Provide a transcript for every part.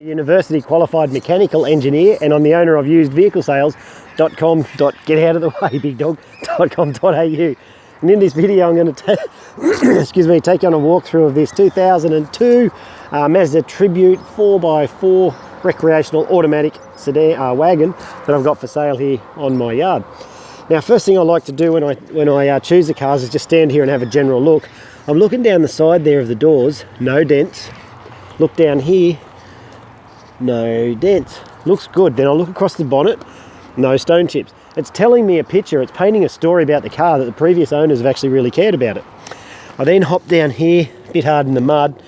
University qualified mechanical engineer, and I'm the owner of usedvehiclesales.com. Get out of the way, big dog. .com.au. And in this video, I'm going to take take you on a walkthrough of this 2002 Mazda Tribute 4x4 recreational automatic sedan wagon that I've got for sale here on my yard. Now, first thing I like to do when I choose the cars is just stand here and have a general look. I'm looking down the side there of the doors, no dents. Look down here, no dents. Looks good. Then I'll look across the bonnet, no stone chips. It's telling me a picture, it's painting a story about the car that the previous owners have actually really cared about it. I then hop down here, a bit hard in the mud,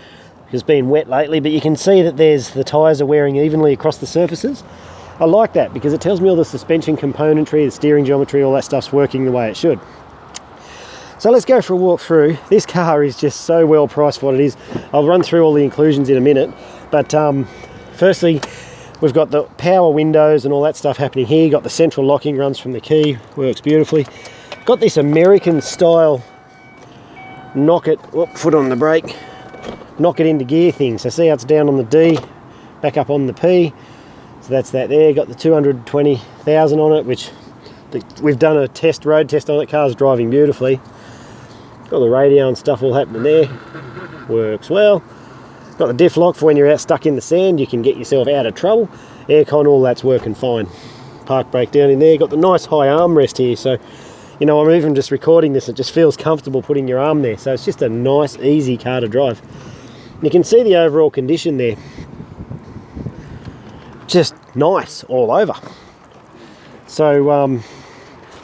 it's been wet lately, but you can see that the tyres are wearing evenly across the surfaces. I like that because it tells me all the suspension componentry, the steering geometry, all that stuff's working the way it should. So let's go for a walk through. This car is just so well priced for what it is. I'll run through all the inclusions in a minute, but firstly, we've got the power windows and all that stuff happening here. Got the central locking, runs from the key, works beautifully. Got this American style knock it, foot on the brake, knock it into gear thing. So see how it's down on the D, back up on the P. So that's that there. Got the 220,000 on it, which we've done a road test on it. Car's driving beautifully. Got the radio and stuff all happening there. Works well. Got the diff lock for when you're out stuck in the sand, you can get yourself out of trouble. Aircon, all that's working fine. Park brake down in there. Got the nice high armrest here, so you know, I'm even just recording this, it just feels comfortable putting your arm there. So it's just a nice, easy car to drive. You can see the overall condition there. Just nice all over. So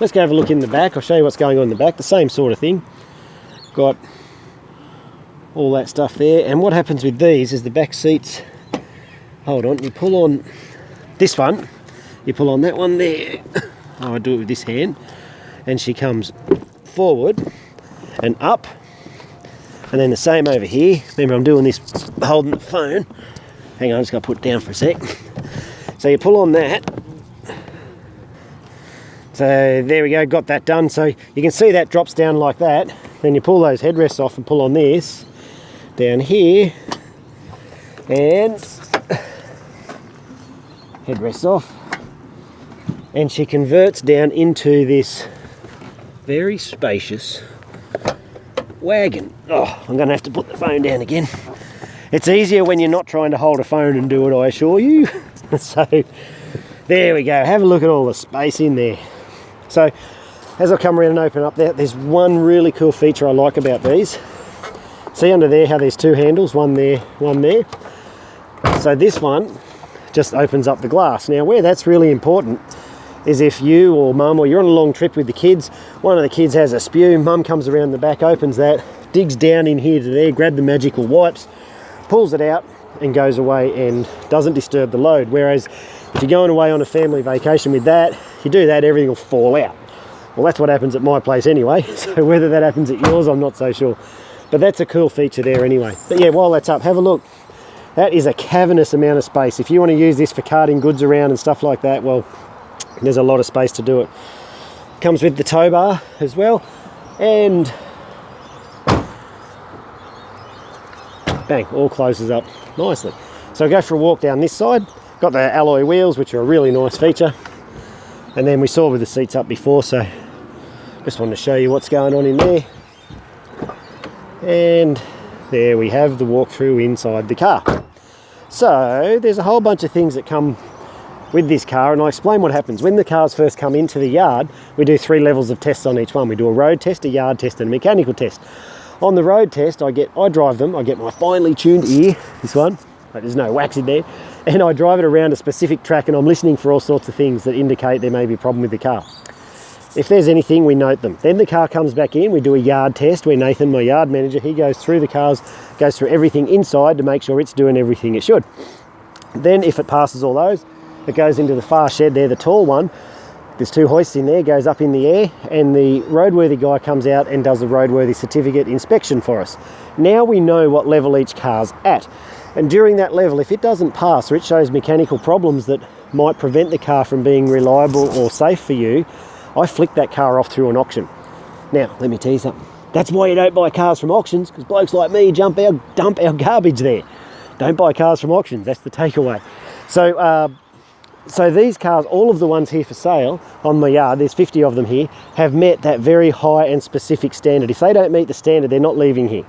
let's go have a look in the back. I'll show you what's going on in the back. The same sort of thing. Got all that stuff there, and what happens with these is the back seats, hold on, you pull on this one, you pull on that one there. Oh, I do it with this hand, and she comes forward and up, and then the same over here. Remember, I'm doing this holding the phone. Hang on, I just got to put it down for a sec. So you pull on that. So there we go, got that done. So you can see that drops down like that. Then you pull those headrests off and pull on this down here, and headrests off, and she converts down into this very spacious wagon. Oh, I'm going to have to put the phone down again. It's easier when you're not trying to hold a phone and do it, I assure you. So there we go, have a look at all the space in there. So as I come around and open up there, there's one really cool feature I like about these. See under there how there's two handles, one there, one there. So this one just opens up the glass. Now where that's really important is if you or mum, or you're on a long trip with the kids, one of the kids has a spew, mum comes around the back, opens that, digs down in here to there, grab the magical wipes, pulls it out and goes away and doesn't disturb the load. Whereas if you're going away on a family vacation with that, you do that, everything will fall out. Well, that's what happens at my place anyway. So whether that happens at yours, I'm not so sure. But that's a cool feature there anyway. But yeah, while that's up, have a look. That is a cavernous amount of space. If you want to use this for carting goods around and stuff like that, well, there's a lot of space to do it. Comes with the tow bar as well. And bang, all closes up nicely. So I'll go for a walk down this side. Got the alloy wheels, which are a really nice feature. And then we saw with the seats up before, so just wanted to show you what's going on in there. And there we have the walkthrough inside the car. So there's a whole bunch of things that come with this car, and I'll explain what happens. When the cars first come into the yard, we do 3 levels of tests on each one. We do a road test, a yard test, and a mechanical test. On the road test, I drive them, I get my finely tuned ear, this one, but there's no wax in there, and I drive it around a specific track, and I'm listening for all sorts of things that indicate there may be a problem with the car. If there's anything, we note them. Then the car comes back in, we do a yard test where Nathan, my yard manager, he goes through the cars, goes through everything inside to make sure it's doing everything it should. Then if it passes all those, it goes into the far shed there, the tall one. There's 2 hoists in there, goes up in the air, and the roadworthy guy comes out and does a roadworthy certificate inspection for us. Now we know what level each car's at. And during that level, if it doesn't pass or it shows mechanical problems that might prevent the car from being reliable or safe for you, I flick that car off through an auction. Now, let me tell you something. That's why you don't buy cars from auctions, because blokes like me dump our garbage there. Don't buy cars from auctions, that's the takeaway. So these cars, all of the ones here for sale on my yard, there's 50 of them here, have met that very high and specific standard. If they don't meet the standard, they're not leaving here.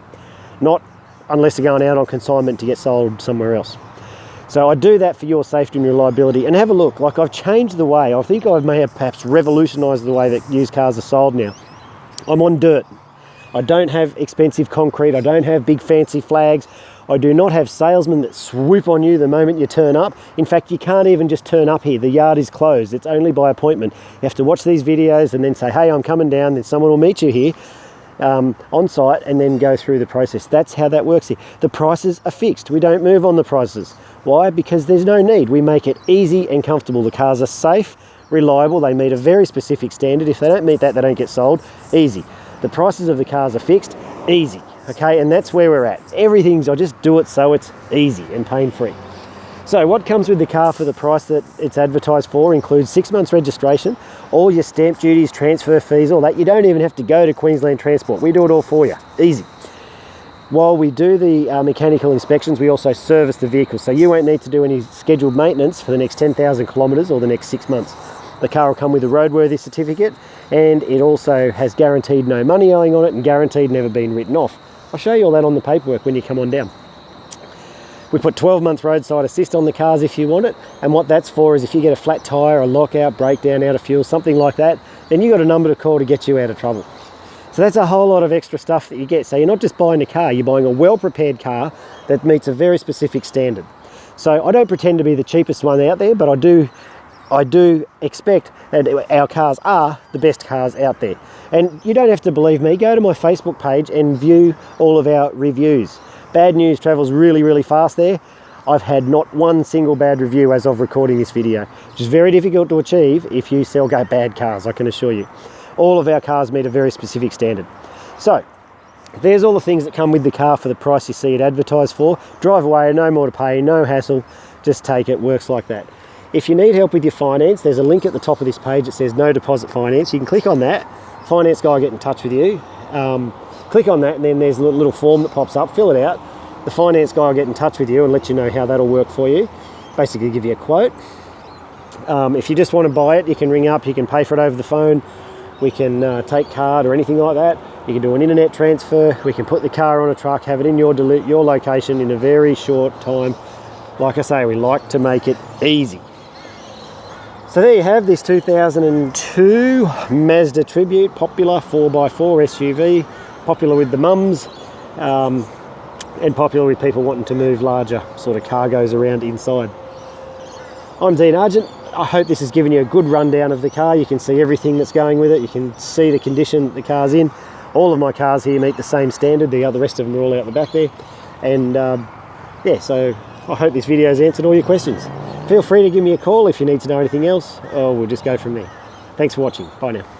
Not unless they're going out on consignment to get sold somewhere else. So I do that for your safety and reliability. And have a look, like I've changed the way, I think I may have perhaps revolutionised the way that used cars are sold now. I'm on dirt. I don't have expensive concrete, I don't have big fancy flags. I do not have salesmen that swoop on you the moment you turn up. In fact, you can't even just turn up here. The yard is closed. It's only by appointment. You have to watch these videos and then say, hey, I'm coming down. Then someone will meet you here on site and then go through the process. That's how that works here. The prices are fixed. We don't move on the prices. Why? Because there's no need. We make it easy and comfortable. The cars are safe, reliable. They meet a very specific standard. If they don't meet that, they don't get sold. Easy. The prices of the cars are fixed. Easy. Okay, and that's where we're at. Everything's, I just do it so it's easy and pain-free. So what comes with the car for the price that it's advertised for includes 6 months registration, all your stamp duties, transfer fees, all that. You don't even have to go to Queensland Transport. We do it all for you. Easy. While we do the mechanical inspections, we also service the vehicle. So you won't need to do any scheduled maintenance for the next 10,000 kilometres or the next 6 months. The car will come with a Roadworthy Certificate, and it also has guaranteed no money owing on it and guaranteed never been written off. I'll show you all that on the paperwork when you come on down. We put 12-month Roadside Assist on the cars if you want it, and what that's for is if you get a flat tyre, a lockout, breakdown, out of fuel, something like that, then you've got a number to call to get you out of trouble. So that's a whole lot of extra stuff that you get. So you're not just buying a car, you're buying a well-prepared car that meets a very specific standard. So I don't pretend to be the cheapest one out there, but I do expect that our cars are the best cars out there. And you don't have to believe me, go to my Facebook page and view all of our reviews. Bad news travels really, really fast there. I've had not one single bad review as of recording this video, which is very difficult to achieve if you sell bad cars, I can assure you. All of our cars meet a very specific standard. So, there's all the things that come with the car for the price you see it advertised for. Drive away, no more to pay, no hassle, just take it, works like that. If you need help with your finance, there's a link at the top of this page that says no deposit finance. You can click on that, finance guy will get in touch with you. Click on that and then there's a little form that pops up, fill it out. The finance guy will get in touch with you and let you know how that'll work for you. Basically give you a quote. If you just want to buy it, you can ring up, you can pay for it over the phone. We can take card or anything like that. You can do an internet transfer. We can put the car on a truck, have it in your location in a very short time. Like I say, we like to make it easy. So there you have this 2002 Mazda Tribute, popular 4x4 SUV, popular with the mums, and popular with people wanting to move larger sort of cargoes around inside. I'm Dean Argent. I hope this has given you a good rundown of the car. You can see everything that's going with it. You can see the condition that the car's in. All of my cars here meet the same standard. The rest of them are all out the back there. And yeah, so I hope this video has answered all your questions. Feel free to give me a call if you need to know anything else, or we'll just go from there. Thanks for watching. Bye now.